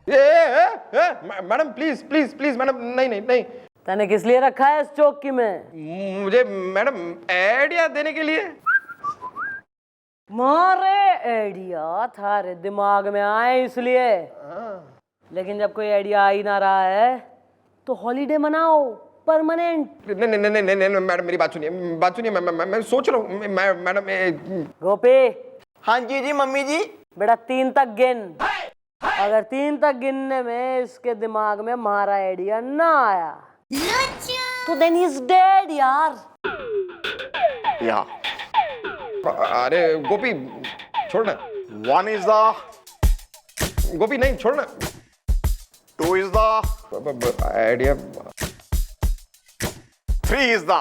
Madam please please please madam, नहीं नहीं नहीं। तने किस लिए रखा है इस चौकी में? मुझे मैडम आइडिया देने के लिए। मारे आइडिया थारे दिमाग में आए इसलिए। लेकिन जब कोई आइडिया आ ही ना रहा है तो हॉलीडे मनाओ परमानेंट। नहीं नहीं नहीं नहीं नहीं मैडम, मेरी बात सुनिए, मैं सोच रहा हूँ मैडम। गोपी। हाँ जी जी मम्मी जी। बेटा 3 तक गिन। अगर 3 तक गिनने में इसके दिमाग में हमारा आइडिया ना आया तो देन ही इज डेड यार। या अरे गोपी छोड़ना। 1 is the, गोपी नहीं छोड़ना। 2 is the, idea 3 is the।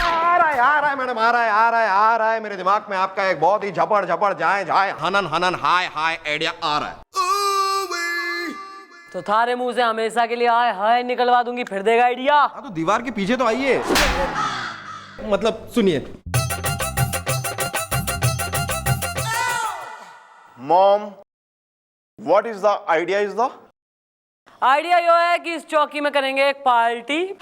आ रहा है मैडम, आ रहा है मेरे दिमाग में आपका एक बहुत ही झपड़ जाए हनन हाय आइडिया आ रहा है। तो थारे मुंह से हमेशा के लिए हाय हाय निकलवा दूंगी, फिर देगा आइडिया। हाँ तो दीवार के पीछे तो आइए, मतलब सुनिए। Mom, what is the idea is the? Idea यो है कि इस चौकी में करेंगे एक पार्टी।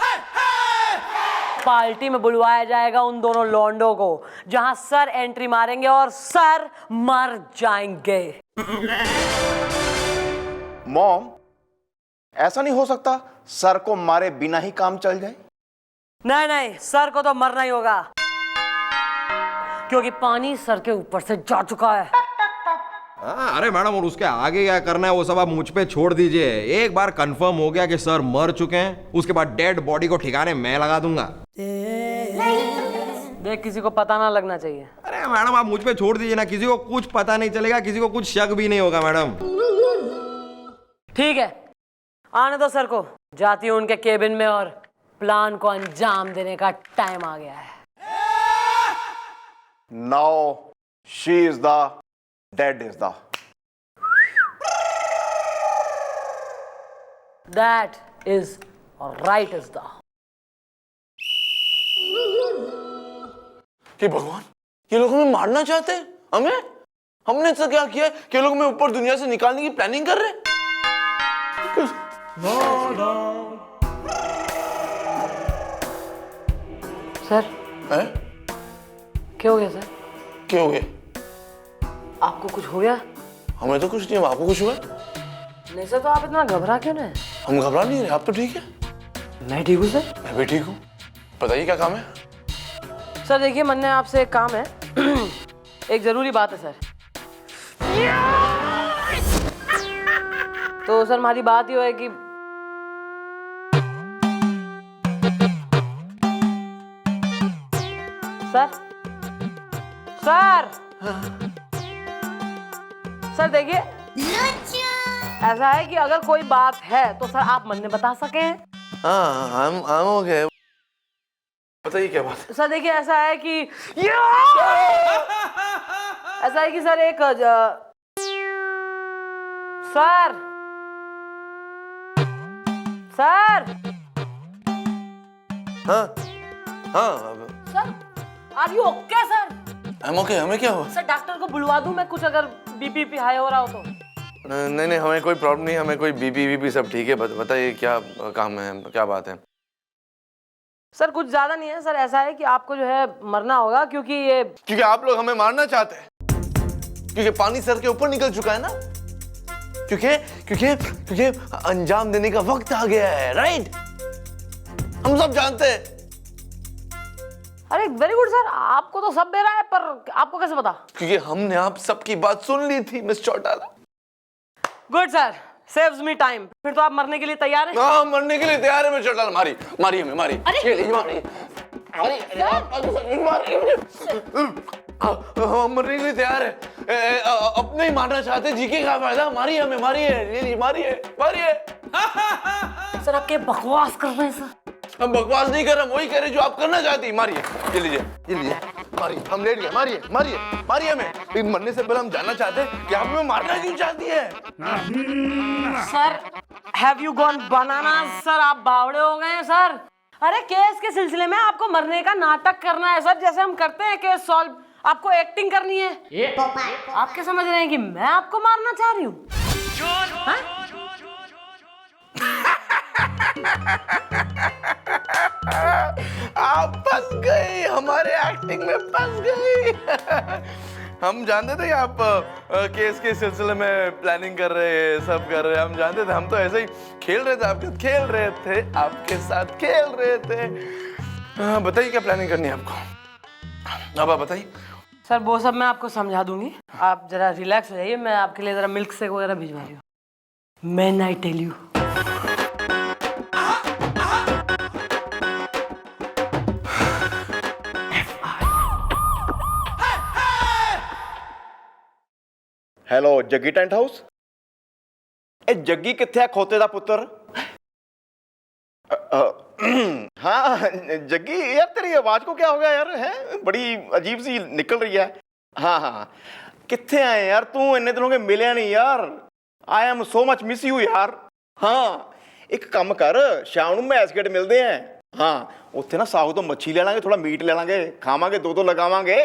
पार्टी में बुलवाया जाएगा उन दोनों लौंडों को जहां सर एंट्री मारेंगे और सर मर जाएंगे। मॉम, ऐसा नहीं हो सकता सर को मारे बिना ही काम चल जाए? नहीं नहीं, सर को तो मरना ही होगा क्योंकि पानी सर के ऊपर से जा चुका है। अरे मैडम, और उसके आगे क्या करना है वो सब आप मुझ पे छोड़ दीजिए। एक बार कंफर्म हो गया कि सर मर चुके हैं, उसके बाद डेड बॉडी को ठिकाने मैं लगा दूंगा। देख, किसी को पता ना लगना चाहिए। अरे मैडम आप मुझ पे छोड़ दीजिए ना, किसी को कुछ पता नहीं चलेगा, किसी को कुछ शक भी नहीं होगा मैडम। ठीक है, आने दो सर को। जाती हूँ उनके केबिन में और प्लान को अंजाम देने का टाइम आ गया है। Now she is the, dead is the। That is right is the। कि भगवान, ये लोग हमें मारना चाहते हैं। हमें? हमने ऐसा क्या किया है कि ये लोग हमें ऊपर दुनिया से निकालने की प्लानिंग कर रहे हैं? सर हैं? क्या हो गया सर? क्या हो गया? आपको कुछ हो गया? हमें तो कुछ नहीं हुआ, आपको कुछ हुआ? नहीं सर, तो आप इतना घबरा क्यों रहे? हम घबरा नहीं रहे, आप तो ठीक है। मैं ठीक हूँ सर। मैं भी ठीक हूँ। बताइए क्या काम है? सर देखिए, मन ने आपसे एक काम है। एक जरूरी बात है सर। तो सर हमारी बात ये है कि सर देखिए, ऐसा है कि अगर कोई बात है तो सर आप मन में बता सके। हाँ, हम ओके। बताइए क्या बात है? सर देखिए, ऐसा है कि सर एक सर हाँ हाँ sir, are you okay sir? हम ओके। हमें क्या हुआ? सर डॉक्टर को बुलवा दूं मैं, कुछ अगर बीपी हाई हो रहा हो तो? नहीं, हमें कोई प्रॉब्लम नहीं, हमें कोई बीपी सब ठीक है। बताइए क्या काम है, क्या बात है? सर कुछ ज्यादा नहीं है सर, ऐसा है कि आपको जो है मरना होगा क्योंकि आप लोग हमें मारना चाहते हैं, क्योंकि पानी सर के ऊपर निकल चुका है ना, क्योंकि अंजाम देने का वक्त आ गया है। राइट, हम सब जानते हैं। अरे वेरी गुड सर, आपको तो सब दे रहा है, पर आपको कैसे पता? क्योंकि हमने आप सबकी बात सुन ली थी miss Chautala. Good sir, saves me time. फिर तो आप मरने के लिए तैयार हैं? हाँ, मरने के लिए तैयार है मिस चौटाला। मारी हमें, मारी। हम मरने के लिए तैयार है। अपने ही मारना चाहते, जी के क्या फायदा? मारिए हमें, मारिए। सर आप क्या बकवास कर रहे हैं सर? हम बकवास नहीं कर रहे, हम वही कह रहे जो आप करना चाहती। मारिए, ये लीजिए, मारिए। हम लेट गए, मारिए हमें। लेकिन मरने से पहले हम जानना चाहते हैं कि आप हमें मारना क्यों चाहती है? Sir have you gone banana? Sir आप बावड़े हो गए हैं सर। अरे केस के सिलसिले में आपको मरने का नाटक करना है सर, जैसे हम करते हैं केस सॉल्व। आपको एक्टिंग करनी है। आप क्या समझ रहे हैं कि मैं आपको मारना चाह रही हूँ? आप फंस गई, हमारे एक्टिंग में फंस गई। हम जानते थे कि आप केस के सिलसिले में प्लानिंग कर रहे हैं, सब कर रहे हैं, हम जानते थे। हम तो ऐसे ही खेल रहे थे, आपके साथ खेल रहे थे। बताइए क्या प्लानिंग करनी है आपको, अब आप बताइए। सर वो सब मैं आपको समझा दूंगी, आप जरा रिलैक्स हो जाइए। मैं आपके लिए जरा मिल्क शेक वगैरह भिजवा रही हूँ। Man I tell you. Hello Jaggi tent house. ਇਹ ਜੱਗੀ ਕਿੱਥੇ ਆ ਖੋਤੇ ਦਾ ਪੁੱਤਰ? हाँ जग्गी यार, तेरी आवाज को क्या हो गया यार? है बड़ी अजीब सी निकल रही है। हाँ हाँ, कितने आए यार? तू इन्ने दिनों के मिले नहीं यार। I am so much miss you यार। हाँ एक काम कर, शाम ਨੂੰ मैच गेट मिलते हैं। हाँ उत्थे ना साहू तो मच्छी ले लांगे, थोड़ा मीट ले लांगे, खावांगे, दो लगावांगे।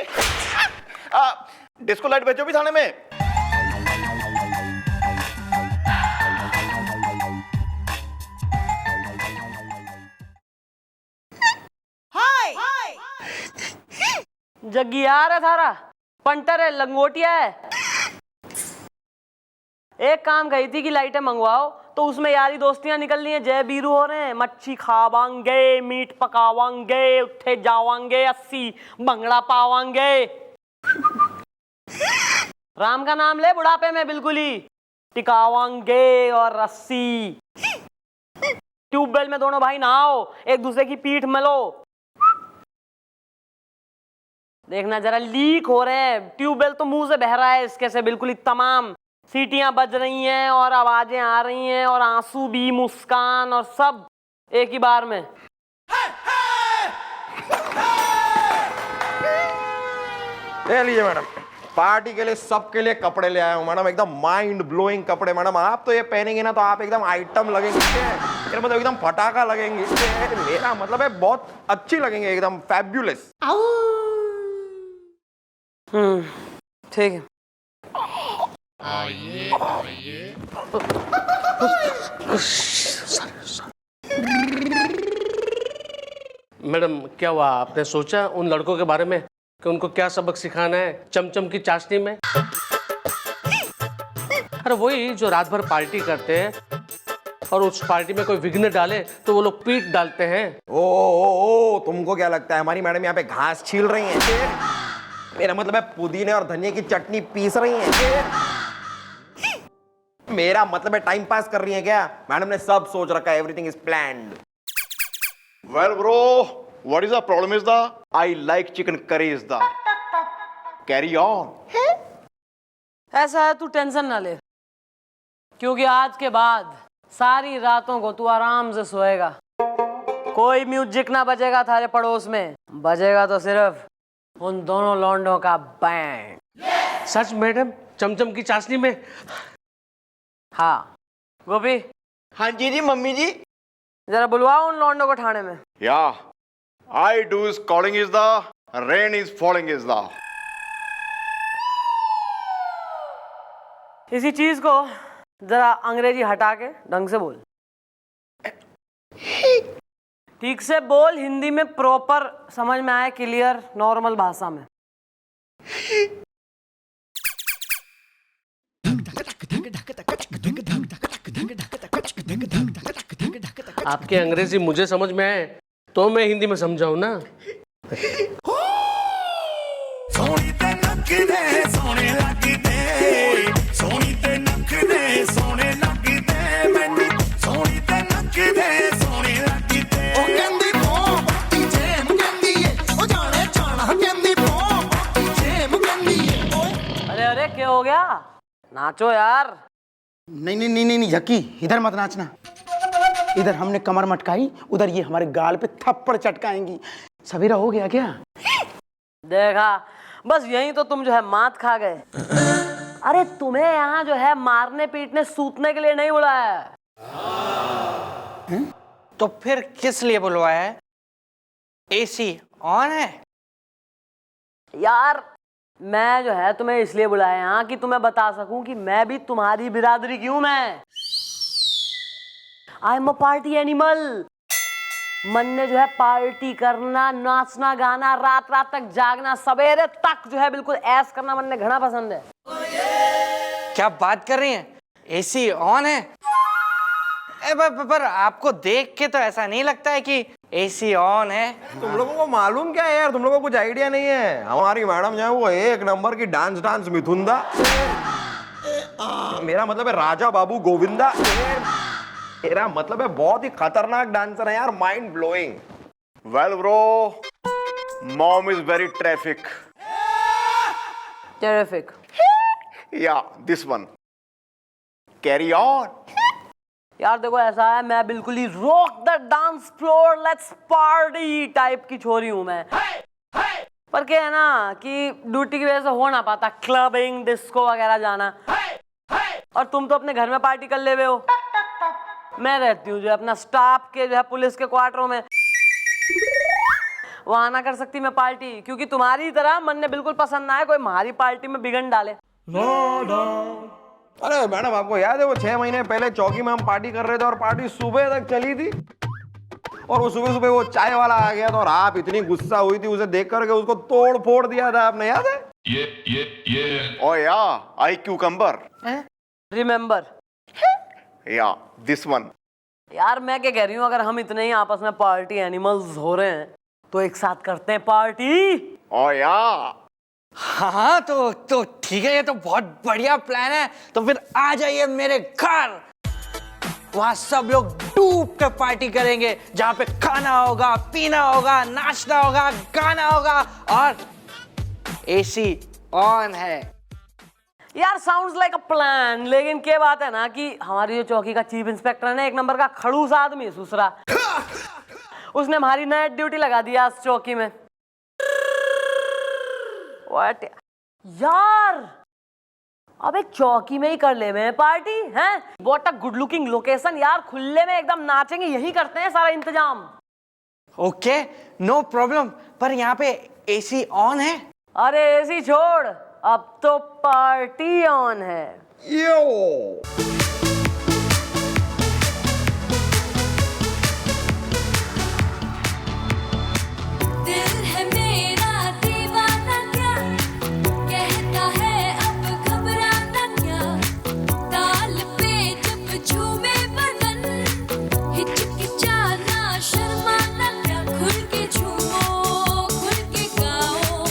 डिस्को लाइट बेचो भी थाने में। जग्गी यार है थारा, पंटर है, लंगोटिया है। एक काम कही थी कि लाइटें मंगवाओ, तो उसमें यारी दोस्तियां निकलनी है, जय बीरू हो रहे हैं। मच्छी खावांगे, मीट पकावांगे, उठे जावांगे, 80 भंगड़ा पावांगे। राम का नाम ले बुढ़ापे में बिल्कुल ही टिकावांगे। और 80 ट्यूबवेल में दोनों भाई नहाओ, एक दूसरे की पीठ मलो। देखना जरा लीक हो रहे हैं, ट्यूबवेल तो मुंह से बह रहा है इसके से बिल्कुल ही तमाम। सीटियां बज रही हैं और आवाजें आ रही हैं और आंसू भी, मुस्कान और सब एक ही बार में। ले लीजिए मैडम, पार्टी के लिए सबके लिए कपड़े ले आया हूँ मैडम, एकदम माइंड ब्लोइंग कपड़े मैडम। आप तो ये पहनेंगे ना तो आप एकदम आइटम लगेंगे, मेरा मतलब एकदम फटाका लगेंगे। मेरा मतलब है बहुत अच्छी लगेंगे, एकदम फैब्युलस। ठीक है। मैडम क्या हुआ, आपने सोचा उन लड़कों के बारे में कि उनको क्या सबक सिखाना है चमचम की चाशनी में? अरे वही जो रात भर पार्टी करते हैं और उस पार्टी में कोई विघ्न डाले तो वो लोग पीट डालते हैं। ओ, तुमको क्या लगता है हमारी मैडम यहाँ पे घास छील रही हैं? मेरा मतलब है पुदीने और धनिया की चटनी पीस रही हैं। मेरा मतलब है टाइम पास कर रही हैं क्या? मैडम ने सब सोच रखा है, everything is planned. Well bro, what is the problem is the I like chicken curry is the carry on। ऐसा है, तू टेंशन ना ले, क्योंकि आज के बाद सारी रातों को तू आराम से सोएगा। कोई म्यूजिक ना बजेगा थारे पड़ोस में, बजेगा तो सिर्फ उन दोनों लौंडों का बैंड। सच मैडम, चमचम की चाशनी में? हाँ गोपी। हाँ जी जी मम्मी जी। जरा बुलवाओ उन लौंडों को थाने में। Yeah, I do is calling is the rain is falling is the। इसी चीज को जरा अंग्रेजी हटा के ढंग से बोल। ठीक से बोल, हिंदी में प्रॉपर समझ में आए, क्लियर नॉर्मल भाषा में। आपकी अंग्रेजी मुझे समझ में आए तो मैं हिंदी में समझाऊं ना। सोनी ते नखरे सोने लगदे, सोनी ते नखरे सोने लगदे, मैनू सोनी ते नखरे सोने लगदे। ओ कहंदी मोहब्बती जेम कहंदी है, ओ जाने जाना कहंदी मोहब्बती जेम कहंदी है। अरे अरे क्या हो गया? नाचो यार। नहीं झक्की, इधर मत नाचना। इधर हमने कमर मटकाई, उधर ये हमारे गाल पे थप्पड़ चटकाएंगी। सवेरा हो गया क्या? देखा, बस यही तो तुम जो है मात खा गए। अरे तुम्हें यहाँ जो है मारने पीटने सूतने के लिए नहीं बुलाया है। तो फिर किस लिए बुलवाया है? एसी ऑन है? यार मैं जो है तुम्हें इसलिए बुलाया यहाँ कि तुम्हें बता सकूं कि मैं भी तुम्हारी बिरादरी की हूं। मैं I am a party animal. मन ने जो है पार्टी करना, नाचना गाना, रात रात तक जागना, सवेरे तक जो है बिल्कुल ऐश करना मन ने घना पसंद है। क्या बात कर रही हैं? एसी ऑन है? पर आपको देख के तो ऐसा नहीं लगता है कि एसी ऑन है। तुम लोगों को मालूम क्या है यार, तुम लोगों को कुछ आइडिया नहीं है। हमारी मैडम जो है वो एक नंबर की डांस मिथुंदा, मेरा मतलब है राजा बाबू गोविंदा, मेरा मतलब है बहुत ही खतरनाक डांसर है यार, mind blowing. Well bro, mom is very traffic. Terrific. Yeah this one, carry on. यार देखो ऐसा है, मैं बिल्कुल ही rock the dance floor let's party type की छोरी हूं मैं। पर क्या है ना कि ड्यूटी की वजह से हो ना पाता क्लबिंग डिस्को वगैरह जाना। और तुम तो अपने घर में पार्टी कर ले हुए हो, मैं रहती हूँ जो अपना स्टाफ के जो है पुलिस के क्वार्टरों में, वहां ना कर सकती मैं पार्टी, क्योंकि तुम्हारी तरह मन ने बिल्कुल पसंद ना है कोई हमारी पार्टी में बिगड़ डाले। अरे मैडम आपको याद है वो 6 महीने पहले चौकी में हम पार्टी कर रहे थे और पार्टी सुबह तक चली थी, और वो सुबह सुबह वो चाय वाला आ गया था और आप इतनी गुस्सा हुई थी उसे देख करके, उसको तोड़ फोड़ दिया था आपने, याद है? ओ या, आई क्यूकम्बर। रिमेम्बर। या दिस वन। यार मैं क्या कह रही हूँ, अगर हम इतने ही आपस में पार्टी एनिमल्स हो रहे हैं तो एक साथ करते हैं पार्टी। ओ या, हाँ तो ठीक है, ये तो बहुत बढ़िया प्लान है। तो फिर आ जाइए मेरे घर, वहां सब लोग डूब के पार्टी करेंगे, जहां पे खाना होगा, पीना होगा, नाचना होगा, गाना होगा, और एसी ऑन है। यार साउंड्स लाइक अ प्लान, लेकिन क्या बात है ना कि हमारी जो चौकी का चीफ इंस्पेक्टर है ना, एक नंबर का खड़ूस आदमी सुसरा, उसने हमारी नाइट ड्यूटी लगा दिया आज चौकी में। What? यार अब एक चौकी में ही कर ले में पार्टी हैं? What a good looking location यार, खुले में एकदम नाचेंगे, यही करते हैं सारा इंतजाम। Okay, no problem. पर यहाँ पे एसी ऑन है? अरे एसी छोड़, अब तो पार्टी ऑन है। यो दिल है मेरा दीवाना क्या, कहता है अब घबराना क्या, ताल पे जब झूमे बदन, हिचकिचाना शर्माना क्या, खुल के झूमो खुल के गाओ,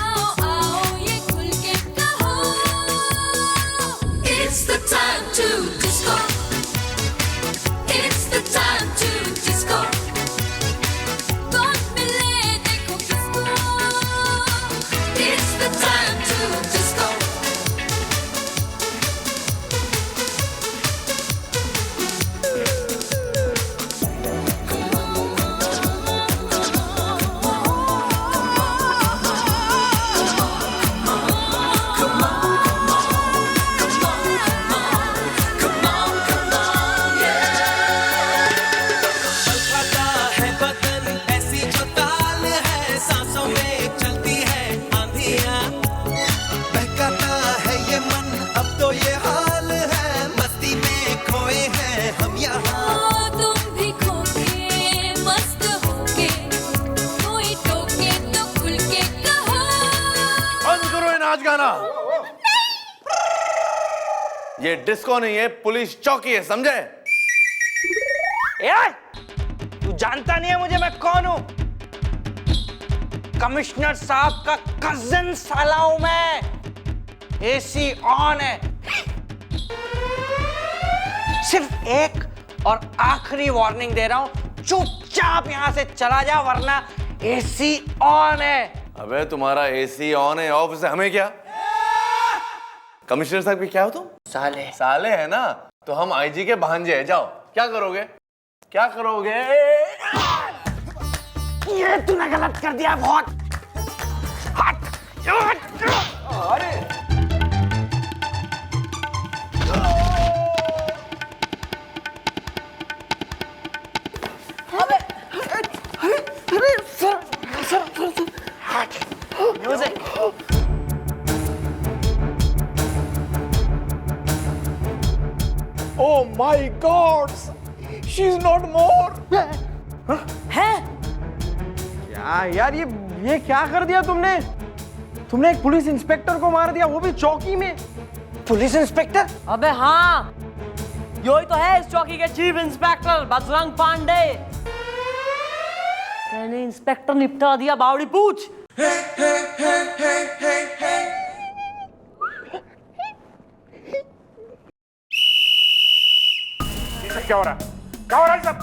आओ आओ ये खुल के कहो, It's the time to disco, It's the time to disco, कौन मिले देखो किसको, It's the time to disco. चलता है बदन ऐसी जो ताल है, सांसों में चलती है आंधियां, बहकाता है ये मन अब तो ये हाल है, मस्ती में खोए हैं हम यहाँ। तुम भी खोके मस्त होके, कोई टोके तो खुल के कहो, बंद करो ये नाच गाना। ये डिस्को नहीं है, पुलिस चौकी है, समझे? ए, तू जानता नहीं है मुझे, मैं कौन हूं? कमिश्नर साहब का कजिन साला हूं मैं। एसी ऑन है। सिर्फ एक और आखिरी वार्निंग दे रहा हूं, चुपचाप यहां से चला जा, वरना एसी ऑन है। अबे तुम्हारा एसी ऑन है, ऑफ से हमें क्या? कमिश्नर साहब की क्या हो तुम? साले। साले है ना, तो हम आईजी के भांजे हैं। जाओ, क्या करोगे? क्या करोगे? ये तूने गलत कर दिया बहुत। हट, हट। अरे music. Oh my God, she is not more. है क्या यार, ये क्या कर दिया तुमने? तुमने एक पुलिस इंस्पेक्टर को मार दिया, वो भी चौकी में। Police inspector? अबे हाँ, यही तो है इस चौकी के चीफ इंस्पेक्टर बजरंग पांडे। मैंने इंस्पेक्टर निपटा दिया, बावड़ी पूछ। क्या हो रहा है? क्या हो रहा है सब?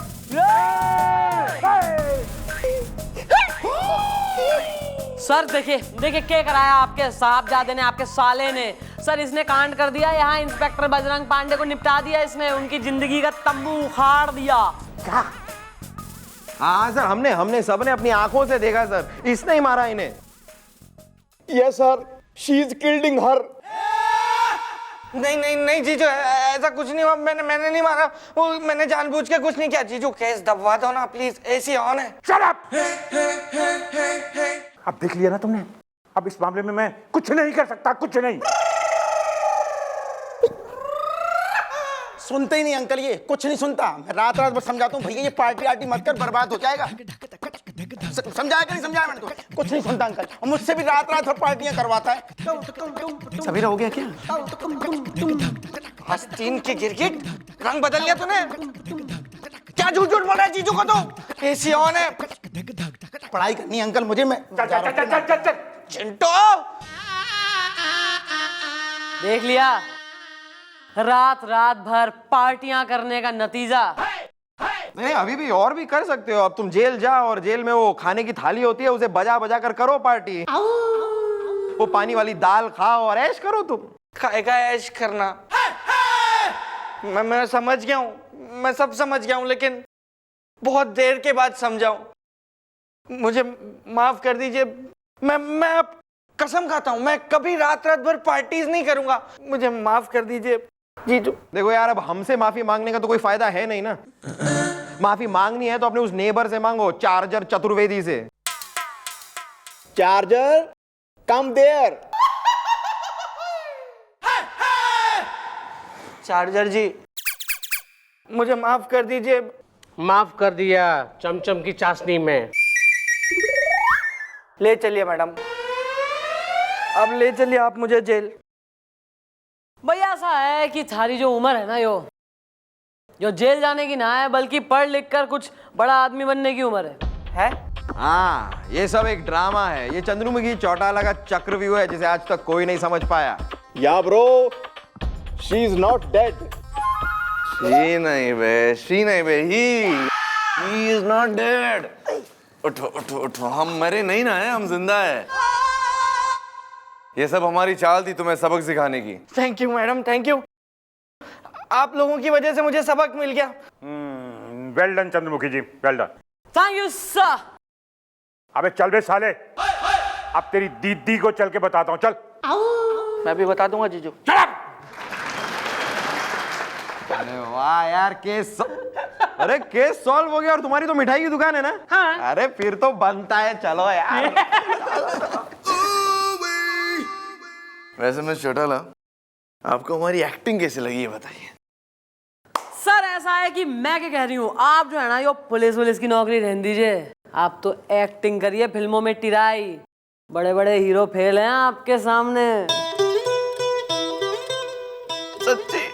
सर देखिए देखिए क्या कराया आपके साहबजादे ने, आपके साले ने। सर इसने कांड कर दिया, यहाँ इंस्पेक्टर बजरंग पांडे को निपटा दिया इसने, उनकी जिंदगी का तंबू उखाड़ दिया। हाँ सर, हमने सबने अपनी आंखों से देखा सर, इसने ही मारा इन्हें। यस सर, शी इज किल्डिंग हर। नहीं नहीं नहीं जीजू, ऐसा कुछ नहीं हुआ। मैंने नहीं मारा, वो मैंने जानबूझ के कुछ नहीं किया। जीजू केस दबवा दो ना प्लीज, एसी ऑन है। Shut up! अब देख लिया ना तुमने, अब इस मामले में मैं कुछ नहीं कर सकता, कुछ नहीं। सुनते ही नहीं अंकल, ये कुछ नहीं सुनता। मैं रात रात भर समझाता हूँ भैया ये पार्टी आर्टी मत कर, बर्बाद हो जाएगा। समझाया कि नहीं समझाया मैंने तो? कुछ नहीं सुनता अंकल, और मुझसे भी रात रात भर पार्टियां करवाता है। सवेरा हो गया क्या? आस्तीन की गिरगिट, रंग बदल लिया तूने। क्या झूठ झूठ बोल रहा है जीजू को तो? एसी ऑन है। पढ़ाई करनी है अंकल मुझे, मैं चल। चिंटू देख लिया, रात रात भर पार्टियां करने का नतीजा। नहीं, अभी भी और भी कर सकते हो। अब तुम जेल जाओ और जेल में वो खाने की थाली होती है, उसे बजा बजा कर करो पार्टी। वो पानी वाली दाल खाओ और ऐश करो तुम। खाएगा ऐश करना। मैं समझ गया हूँ, मैं सब समझ गया हूँ, लेकिन बहुत देर के बाद समझाऊं। मुझे माफ कर दीजिए। मैं अब कसम खाता हूँ, मैं कभी रात रात भर पार्टीज नहीं करूंगा। मुझे माफ कर दीजिए जीजू। देखो यार, अब हमसे माफी मांगने का तो कोई फायदा है नहीं ना। माफी मांगनी है तो अपने उस नेबर से मांगो, चार्जर चतुर्वेदी से। Charger come there. Charger ji मुझे माफ कर दीजिए। माफ कर दिया चमचम की चाशनी में। ले चलिए मैडम, अब ले चलिए आप मुझे जेल। भैया ऐसा है कि थारी जो उम्र है ना, जो जेल जाने की ना है, बल्कि पढ़ लिख कर कुछ बड़ा आदमी बनने की उम्र है? हाँ, ये सब एक ड्रामा है। ये चंद्रमुखी चौटाला का चक्रव्यूह है जिसे आज तक कोई नहीं समझ पाया। या bro, she is not dead. She नहीं बे, ही इज नॉट डेड। उठो उठो उठो, हम मरे नहीं ना है, हम जिंदा है। ये सब हमारी चाल थी तुम्हें सबक सिखाने की। Thank you madam, thank you. आप लोगों की वजह से मुझे सबक मिल गया। Well done Chandramukhi ji, well done. Thank you sir. अबे चल बे साले, अब तेरी दीदी को चल के बताता हूँ, चल। मैं भी बता दूंगा जीजू। अरे वाह यार, अरे केस सॉल्व हो गया। और तुम्हारी तो मिठाई की दुकान है ना? हाँ। अरे फिर तो बनता है, चलो यार। वैसे मैं चौटाला, आपको हमारी एक्टिंग कैसे लगी है बताइए। सर ऐसा है कि मैं क्या कह रही हूँ, आप जो है ना, यो पुलिस की नौकरी रहने दीजिए। आप तो एक्टिंग करिए फिल्मों में टिराई। बड़े बड़े हीरो फेल हैं आपके सामने। सच्ची